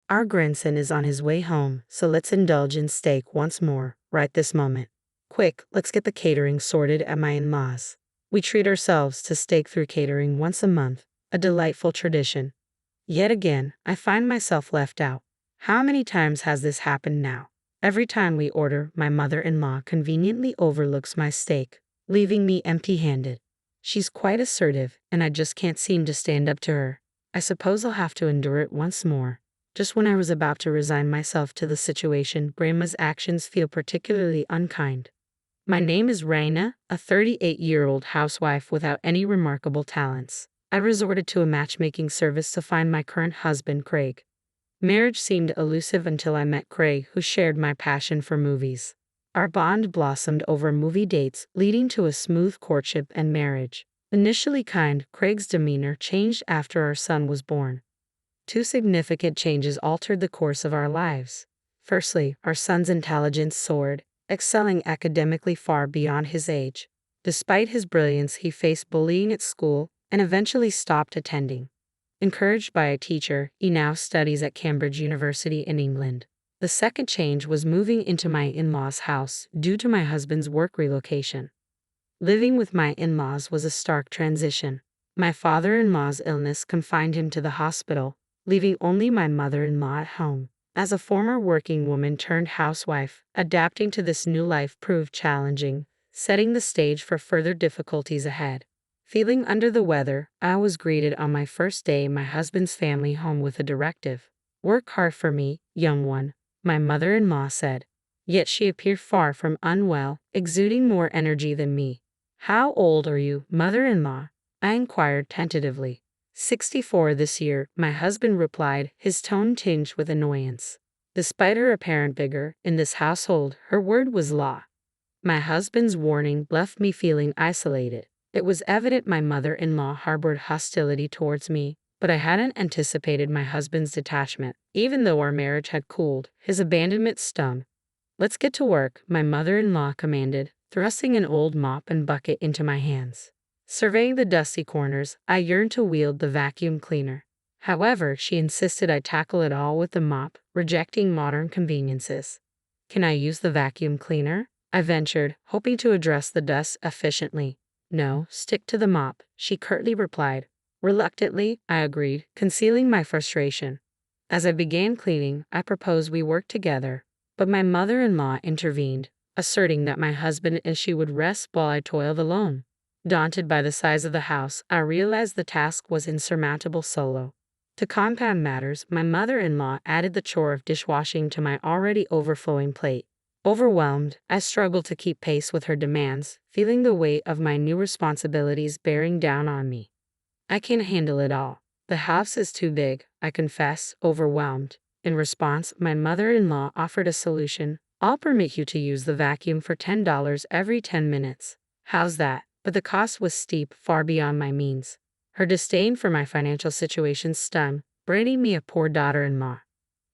Our grandson is on his way home, so let's indulge in steak once more, right this moment. Quick, let's get the catering sorted at my in-laws. We treat ourselves to steak through catering once a month, a delightful tradition. Yet again, I find myself left out. How many times has this happened now? Every time we order, my mother-in-law conveniently overlooks my steak, leaving me empty-handed. She's quite assertive, and I just can't seem to stand up to her. I suppose I'll have to endure it once more. Just when I was about to resign myself to the situation, Grandma's actions feel particularly unkind. My name is Raina, a 38-year-old housewife without any remarkable talents. I resorted to a matchmaking service to find my current husband, Craig. Marriage seemed elusive until I met Craig, who shared my passion for movies. Our bond blossomed over movie dates, leading to a smooth courtship and marriage. Initially kind, Craig's demeanor changed after our son was born. Two significant changes altered the course of our lives. Firstly, our son's intelligence soared, excelling academically far beyond his age. Despite his brilliance, he faced bullying at school and eventually stopped attending. Encouraged by a teacher, he now studies at Cambridge University in England. The second change was moving into my in-laws' house due to my husband's work relocation. Living with my in-laws was a stark transition. My father-in-law's illness confined him to the hospital, leaving only my mother-in-law at home. As a former working woman turned housewife, adapting to this new life proved challenging, setting the stage for further difficulties ahead. Feeling under the weather, I was greeted on my first day in my husband's family home with a directive. "Work hard for me, young one," my mother-in-law said. Yet she appeared far from unwell, exuding more energy than me. "How old are you, mother-in-law?" I inquired tentatively. 64 this year, my husband replied, his tone tinged with annoyance. Despite her apparent vigor, in this household, her word was law. My husband's warning left me feeling isolated. It was evident my mother-in-law harbored hostility towards me, but I hadn't anticipated my husband's detachment. Even though our marriage had cooled, his abandonment stung. "Let's get to work," my mother-in-law commanded, thrusting an old mop and bucket into my hands. Surveying the dusty corners, I yearned to wield the vacuum cleaner. However, she insisted I tackle it all with the mop, rejecting modern conveniences. "Can I use the vacuum cleaner?" I ventured, hoping to address the dust efficiently. "No, stick to the mop," she curtly replied. Reluctantly, I agreed, concealing my frustration. As I began cleaning, I proposed we work together, but my mother-in-law intervened, asserting that my husband and she would rest while I toiled alone. Daunted by the size of the house, I realized the task was insurmountable solo. To compound matters, my mother-in-law added the chore of dishwashing to my already overflowing plate. Overwhelmed, I struggled to keep pace with her demands, feeling the weight of my new responsibilities bearing down on me. "I can't handle it all. The house is too big," I confessed, overwhelmed. In response, my mother-in-law offered a solution. "I'll permit you to use the vacuum for $10 every 10 minutes. How's that?" But the cost was steep, far beyond my means. Her disdain for my financial situation stung, branding me a poor daughter-in-law.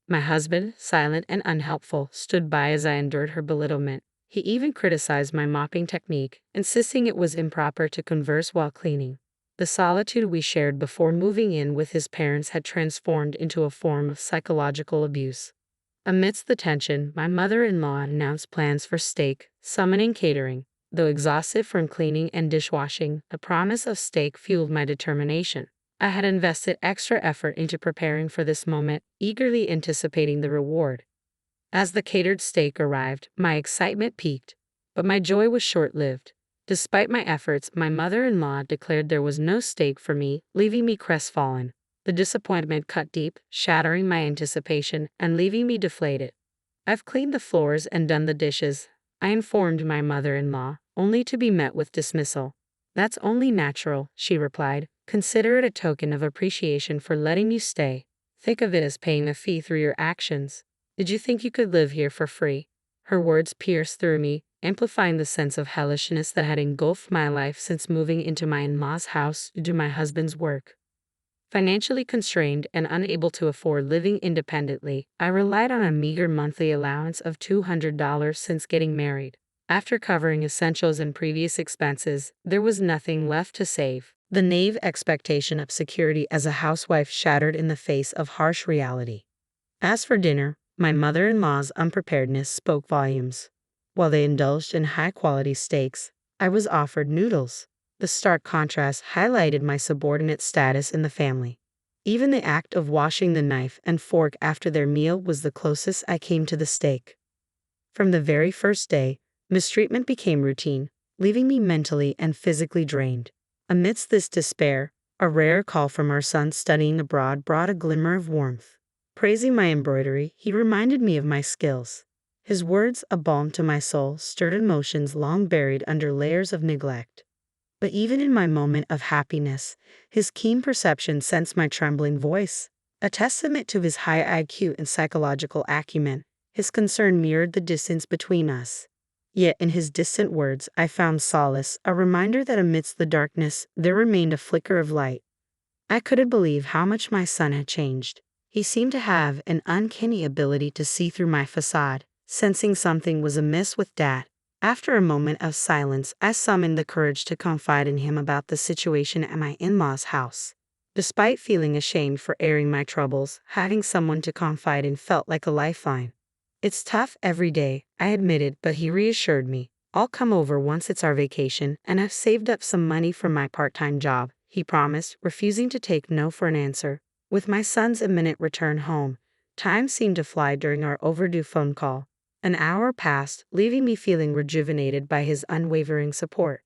My husband, silent and unhelpful, stood by as I endured her belittlement. He even criticized my mopping technique, insisting it was improper to converse while cleaning. The solitude we shared before moving in with his parents had transformed into a form of psychological abuse. Amidst the tension, my mother-in-law announced plans for steak, summoning catering. Though exhausted from cleaning and dishwashing, the promise of steak fueled my determination. I had invested extra effort into preparing for this moment, eagerly anticipating the reward. As the catered steak arrived, my excitement peaked, but my joy was short-lived. Despite my efforts, my mother-in-law declared there was no steak for me, leaving me crestfallen. The disappointment cut deep, shattering my anticipation and leaving me deflated. "I've cleaned the floors and done the dishes," I informed my mother-in-law, only to be met with dismissal. "That's only natural," she replied. "Consider it a token of appreciation for letting you stay. Think of it as paying a fee through your actions. Did you think you could live here for free?" Her words pierced through me, amplifying the sense of hellishness that had engulfed my life since moving into my in-laws' house due to my husband's work. Financially constrained and unable to afford living independently, I relied on a meager monthly allowance of $200 since getting married. After covering essentials and previous expenses, there was nothing left to save. The naive expectation of security as a housewife shattered in the face of harsh reality. As for dinner, my mother-in-law's unpreparedness spoke volumes. While they indulged in high-quality steaks, I was offered noodles. The stark contrast highlighted my subordinate status in the family. Even the act of washing the knife and fork after their meal was the closest I came to the steak. From the very first day, mistreatment became routine, leaving me mentally and physically drained. Amidst this despair, a rare call from our son studying abroad brought a glimmer of warmth. Praising my embroidery, he reminded me of my skills. His words, a balm to my soul, stirred emotions long buried under layers of neglect. But even in my moment of happiness, his keen perception sensed my trembling voice. A testament to his high IQ and psychological acumen, his concern mirrored the distance between us. Yet in his distant words I found solace, a reminder that amidst the darkness there remained a flicker of light. I couldn't believe how much my son had changed. He seemed to have an uncanny ability to see through my facade, sensing something was amiss with Dad. After a moment of silence, I summoned the courage to confide in him about the situation at my in-laws' house. Despite feeling ashamed for airing my troubles, having someone to confide in felt like a lifeline. It's tough every day, I admitted, but he reassured me. I'll come over once it's our vacation, and I've saved up some money from my part-time job, he promised, refusing to take no for an answer. With my son's imminent return home, time seemed to fly during our overdue phone call. An hour passed, leaving me feeling rejuvenated by his unwavering support.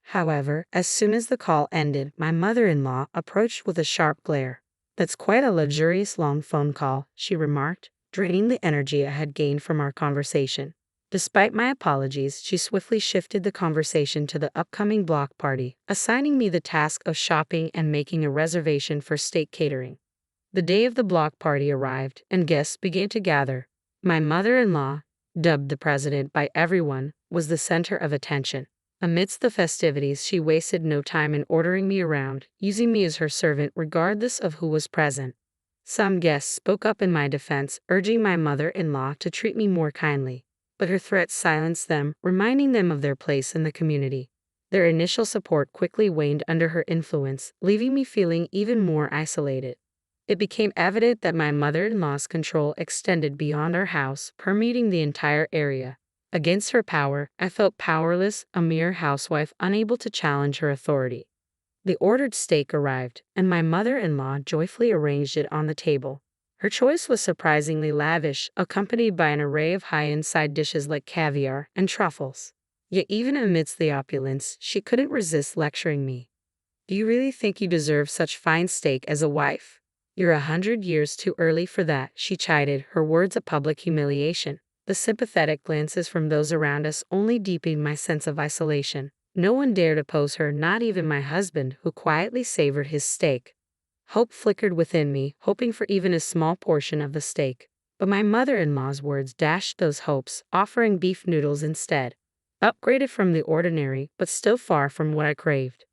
However, as soon as the call ended, my mother-in-law approached with a sharp glare. "That's quite a luxurious long phone call," she remarked, draining the energy I had gained from our conversation. Despite my apologies, she swiftly shifted the conversation to the upcoming block party, assigning me the task of shopping and making a reservation for steak catering. The day of the block party arrived, and guests began to gather. My mother-in-law, dubbed the president by everyone, was the center of attention. Amidst the festivities, she wasted no time in ordering me around, using me as her servant regardless of who was present. Some guests spoke up in my defense, urging my mother-in-law to treat me more kindly, but her threats silenced them, reminding them of their place in the community. Their initial support quickly waned under her influence, leaving me feeling even more isolated. It became evident that my mother-in-law's control extended beyond our house, permeating the entire area. Against her power, I felt powerless, a mere housewife unable to challenge her authority. The ordered steak arrived, and my mother-in-law joyfully arranged it on the table. Her choice was surprisingly lavish, accompanied by an array of high-end side dishes like caviar and truffles. Yet even amidst the opulence, she couldn't resist lecturing me. "Do you really think you deserve such fine steak as a wife? You're 100 years too early for that," she chided, her words a public humiliation. The sympathetic glances from those around us only deepened my sense of isolation. No one dared oppose her, not even my husband, who quietly savored his steak. Hope flickered within me, hoping for even a small portion of the steak. But my mother-in-law's words dashed those hopes, offering beef noodles instead. Upgraded from the ordinary, but still far from what I craved.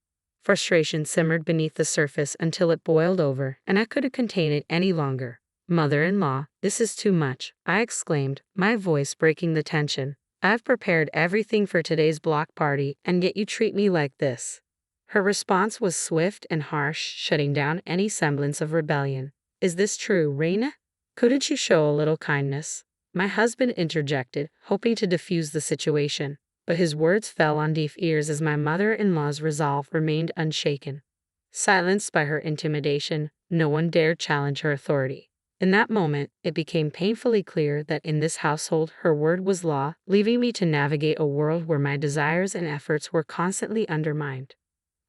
Frustration simmered beneath the surface until it boiled over, and I couldn't contain it any longer. "Mother-in-law, this is too much," I exclaimed, my voice breaking the tension. "I've prepared everything for today's block party, and yet you treat me like this." Her response was swift and harsh, shutting down any semblance of rebellion. "Is this true, Raina? Couldn't you show a little kindness?" My husband interjected, hoping to diffuse the situation. But his words fell on deaf ears as my mother-in-law's resolve remained unshaken. Silenced by her intimidation, no one dared challenge her authority. In that moment, it became painfully clear that in this household her word was law, leaving me to navigate a world where my desires and efforts were constantly undermined.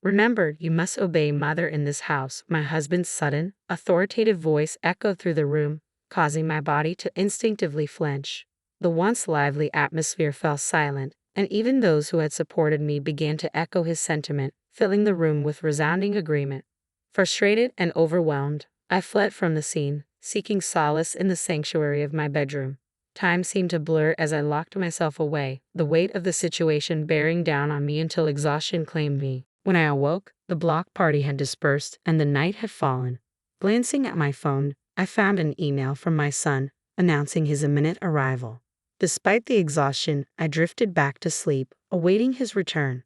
"Remember, you must obey mother in this house," my husband's sudden, authoritative voice echoed through the room, causing my body to instinctively flinch. The once lively atmosphere fell silent, and even those who had supported me began to echo his sentiment, filling the room with resounding agreement. Frustrated and overwhelmed, I fled from the scene, seeking solace in the sanctuary of my bedroom. Time seemed to blur as I locked myself away, the weight of the situation bearing down on me until exhaustion claimed me. When I awoke, the block party had dispersed and the night had fallen. Glancing at my phone, I found an email from my son, announcing his imminent arrival. Despite the exhaustion, I drifted back to sleep, awaiting his return.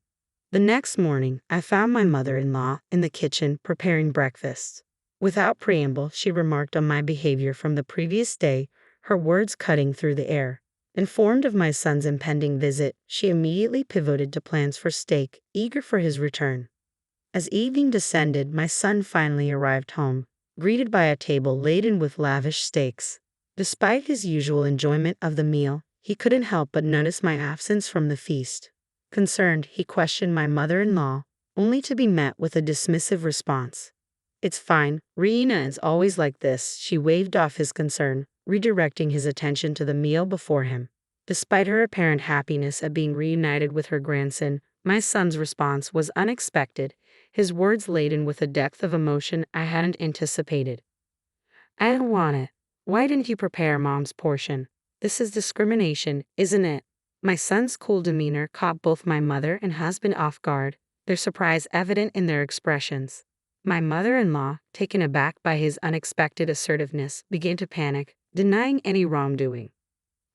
The next morning, I found my mother-in-law in the kitchen preparing breakfast. Without preamble, she remarked on my behavior from the previous day, her words cutting through the air. Informed of my son's impending visit, she immediately pivoted to plans for steak, eager for his return. As evening descended, my son finally arrived home, greeted by a table laden with lavish steaks. Despite his usual enjoyment of the meal, he couldn't help but notice my absence from the feast. Concerned, he questioned my mother-in-law, only to be met with a dismissive response. "It's fine, Raina is always like this," she waved off his concern, redirecting his attention to the meal before him. Despite her apparent happiness at being reunited with her grandson, my son's response was unexpected, his words laden with a depth of emotion I hadn't anticipated. "I don't want it. Why didn't you prepare mom's portion? This is discrimination, isn't it?" My son's cool demeanor caught both my mother and husband off guard, their surprise evident in their expressions. My mother-in-law, taken aback by his unexpected assertiveness, began to panic, denying any wrongdoing.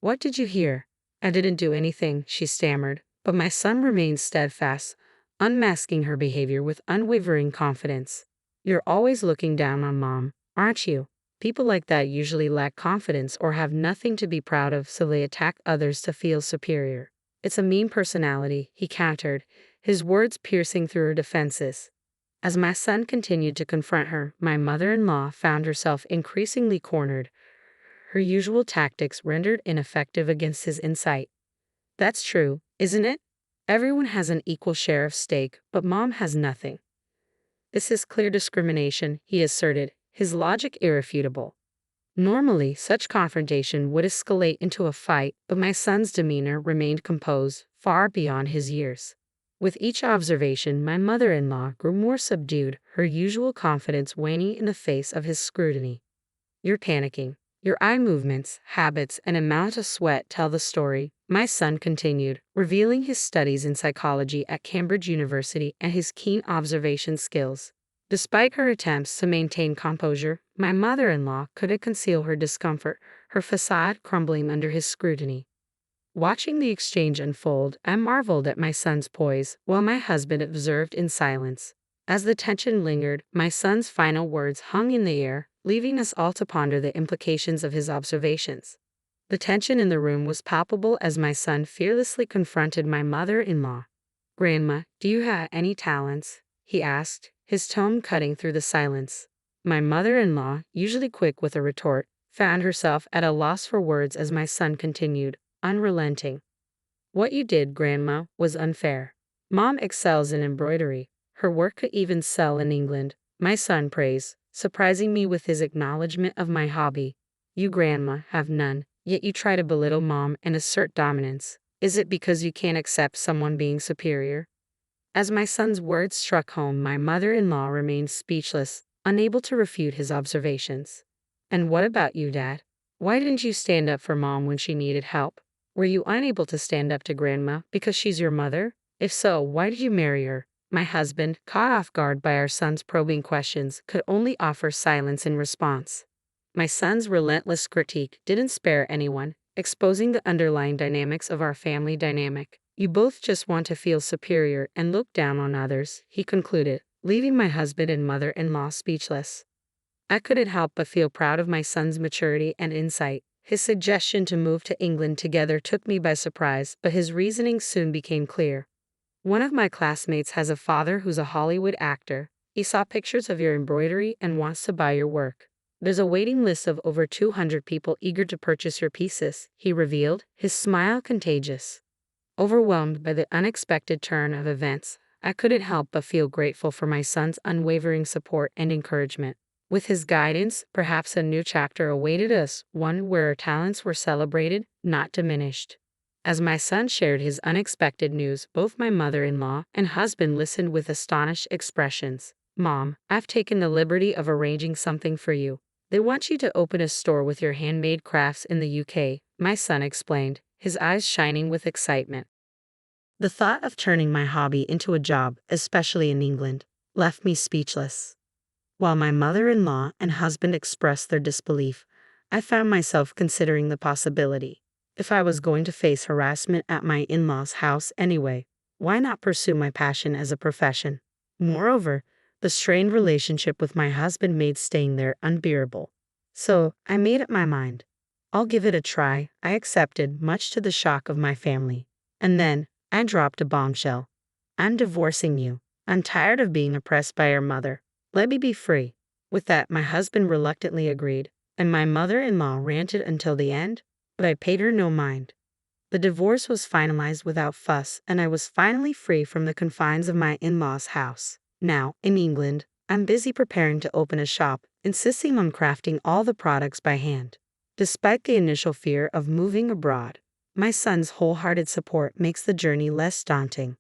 "What did you hear?" "I didn't do anything," she stammered, but my son remained steadfast, unmasking her behavior with unwavering confidence. "You're always looking down on mom, aren't you? People like that usually lack confidence or have nothing to be proud of, so they attack others to feel superior. It's a mean personality," he countered, his words piercing through her defenses. As my son continued to confront her, my mother-in-law found herself increasingly cornered, her usual tactics rendered ineffective against his insight. "That's true, isn't it? Everyone has an equal share of steak, but mom has nothing." "This is clear discrimination," he asserted, his logic irrefutable. Normally, such confrontation would escalate into a fight, but my son's demeanor remained composed, far beyond his years. With each observation, my mother-in-law grew more subdued, her usual confidence waning in the face of his scrutiny. "You're panicking. Your eye movements, habits, and amount of sweat tell the story," my son continued, revealing his studies in psychology at Cambridge University and his keen observation skills. Despite her attempts to maintain composure, my mother-in-law couldn't conceal her discomfort, her facade crumbling under his scrutiny. Watching the exchange unfold, I marveled at my son's poise, while my husband observed in silence. As the tension lingered, my son's final words hung in the air, leaving us all to ponder the implications of his observations. The tension in the room was palpable as my son fearlessly confronted my mother-in-law. "Grandma, do you have any talents?" he asked, his tone cutting through the silence. My mother-in-law, usually quick with a retort, found herself at a loss for words as my son continued, unrelenting. "What you did, Grandma, was unfair. Mom excels in embroidery. Her work could even sell in England," my son praised, surprising me with his acknowledgement of my hobby. "You, Grandma, have none, yet you try to belittle Mom and assert dominance. Is it because you can't accept someone being superior?" As my son's words struck home, my mother-in-law remained speechless, unable to refute his observations. "And what about you, Dad? Why didn't you stand up for Mom when she needed help? Were you unable to stand up to Grandma because she's your mother? If so, why did you marry her?" My husband, caught off guard by our son's probing questions, could only offer silence in response. My son's relentless critique didn't spare anyone, exposing the underlying dynamics of our family dynamic. "You both just want to feel superior and look down on others," he concluded, leaving my husband and mother-in-law speechless. I couldn't help but feel proud of my son's maturity and insight. His suggestion to move to England together took me by surprise, but his reasoning soon became clear. "One of my classmates has a father who's a Hollywood actor. He saw pictures of your embroidery and wants to buy your work. There's a waiting list of over 200 people eager to purchase your pieces," he revealed, his smile contagious. Overwhelmed by the unexpected turn of events, I couldn't help but feel grateful for my son's unwavering support and encouragement. With his guidance, perhaps a new chapter awaited us, one where our talents were celebrated, not diminished. As my son shared his unexpected news, both my mother-in-law and husband listened with astonished expressions. "Mom, I've taken the liberty of arranging something for you. They want you to open a store with your handmade crafts in the UK, my son explained, his eyes shining with excitement. The thought of turning my hobby into a job, especially in England, left me speechless. While my mother-in-law and husband expressed their disbelief, I found myself considering the possibility. If I was going to face harassment at my in-laws' house anyway, why not pursue my passion as a profession? Moreover, The strained relationship with my husband made staying there unbearable. So, I made up my mind. I'll give it a try. I accepted, much to the shock of my family. And then, I dropped a bombshell. I'm divorcing you. I'm tired of being oppressed by your mother. Let me be free. With that, my husband reluctantly agreed, and my mother-in-law ranted until the end, but I paid her no mind. The divorce was finalized without fuss, and I was finally free from the confines of my in-laws' house. Now, in England, I'm busy preparing to open a shop, insisting on crafting all the products by hand. Despite the initial fear of moving abroad, my son's wholehearted support makes the journey less daunting.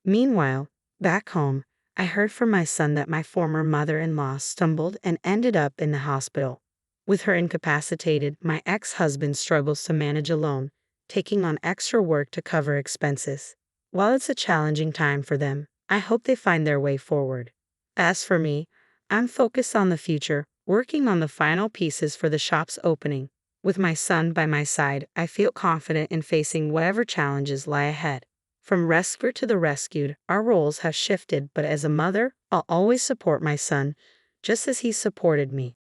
Meanwhile, back home, I heard from my son that my former mother-in-law stumbled and ended up in the hospital. With her incapacitated, my ex-husband struggles to manage alone, taking on extra work to cover expenses. While it's a challenging time for them, I hope they find their way forward. As for me, I'm focused on the future, working on the final pieces for the shop's opening. With my son by my side, I feel confident in facing whatever challenges lie ahead. From rescuer to the rescued, our roles have shifted, but as a mother, I'll always support my son, just as he supported me.